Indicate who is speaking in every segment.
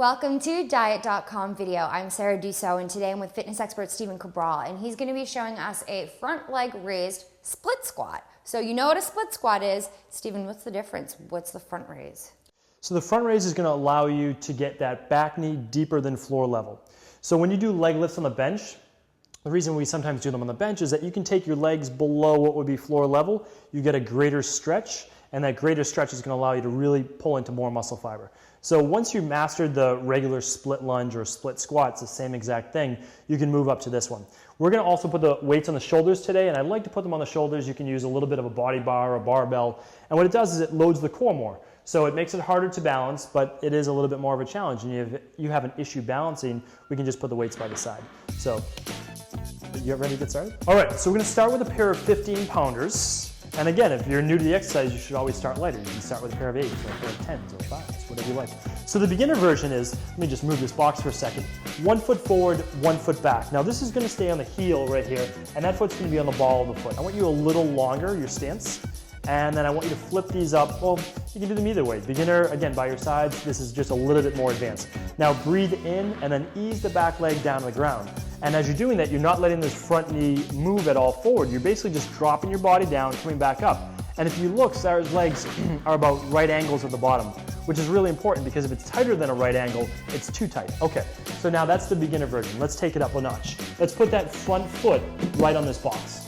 Speaker 1: Welcome to Diet.com video. I'm Sarah Dussault, and today I'm with fitness expert Stephen Cabral, and he's going to be showing us a front leg raised split squat. So you know what a split squat is. Stephen, what's the difference? What's the front raise?
Speaker 2: So the front raise is going to allow you to get that back knee deeper than floor level. So when you do leg lifts on the bench, the reason we sometimes do them on the bench is that you can take your legs below what would be floor level. You get a greater stretch, and that greater stretch is going to allow you to really pull into more muscle fiber. So once you've mastered the regular split lunge or split squat, it's the same exact thing, you can move up to this one. We're going to also put the weights on the shoulders today, and I like to put them on the shoulders. You can use a little bit of a body bar or a barbell, and what it does is it loads the core more. So it makes it harder to balance, but it is a little bit more of a challenge, and if you have an issue balancing, we can just put the weights by the side. So, you ready to get started? All right, so we're going to start with a pair of 15-pounders. And again, if you're new to the exercise, you should always start lighter. You can start with a pair of 8s or a pair of 10s or 5s, whatever you like. So the beginner version is, let me just move this box for a second, 1 foot forward, 1 foot back. Now this is going to stay on the heel right here, and that foot's going to be on the ball of the foot. I want you a little longer, your stance, and then I want you to flip these up. Well, you can do them either way. Beginner, again, by your sides, this is just a little bit more advanced. Now breathe in and then ease the back leg down to the ground. And as you're doing that, you're not letting this front knee move at all forward. You're basically just dropping your body down, coming back up. And if you look, Sarah's legs are about right angles at the bottom, which is really important because if it's tighter than a right angle, it's too tight. Okay, so now that's the beginner version. Let's take it up a notch. Let's put that front foot right on this box.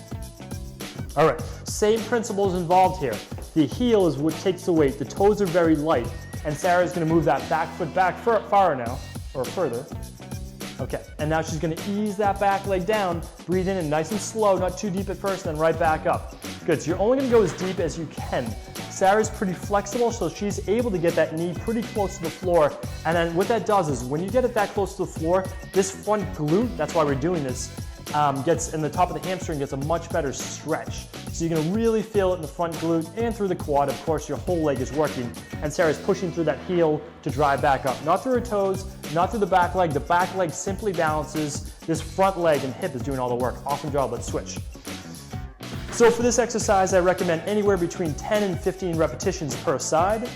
Speaker 2: All right, same principles involved here. The heel is what takes the weight. The toes are very light. And Sarah's gonna move that back foot back far now, or further. Okay, and now she's gonna ease that back leg down, breathe in and nice and slow, not too deep at first, then right back up. Good, so you're only gonna go as deep as you can. Sarah's pretty flexible, so she's able to get that knee pretty close to the floor, and then what that does is when you get it that close to the floor, this front glute, that's why we're doing this, gets in the top of the hamstring, gets a much better stretch. So you're gonna really feel it in the front glute and through the quad. Of course, your whole leg is working, and Sarah's pushing through that heel to drive back up. Not through her toes, not through the back leg. The back leg simply balances. This front leg and hip is doing all the work. Awesome job, let's switch. So for this exercise, I recommend anywhere between 10 and 15 repetitions per side.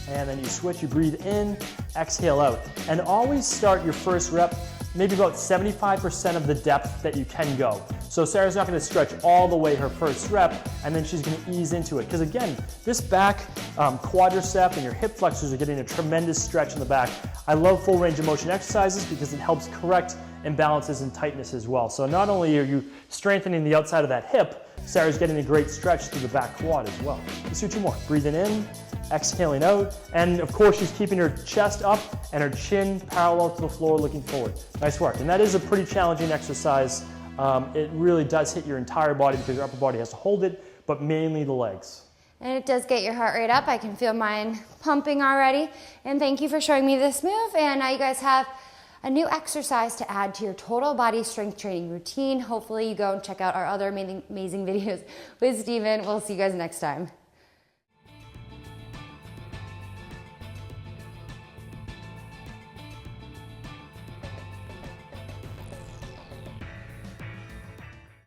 Speaker 2: And then you switch, you breathe in, exhale out. And always start your first rep maybe about 75% of the depth that you can go. So Sarah's not going to stretch all the way her first rep, and then she's going to ease into it. Because again, this back quadricep and your hip flexors are getting a tremendous stretch in the back. I love full range of motion exercises because it helps correct imbalances and tightness as well. So not only are you strengthening the outside of that hip, Sarah's getting a great stretch through the back quad as well. Let's do 2 more. Breathing in, exhaling out, and of course she's keeping her chest up and her chin parallel to the floor looking forward. Nice work. And that is a pretty challenging exercise. It really does hit your entire body because your upper body has to hold it, but mainly the legs.
Speaker 1: And it does get your heart rate up. I can feel mine pumping already. And thank you for showing me this move. And now you guys have a new exercise to add to your total body strength training routine. Hopefully you go and check out our other amazing videos with Stephen. We'll see you guys next time.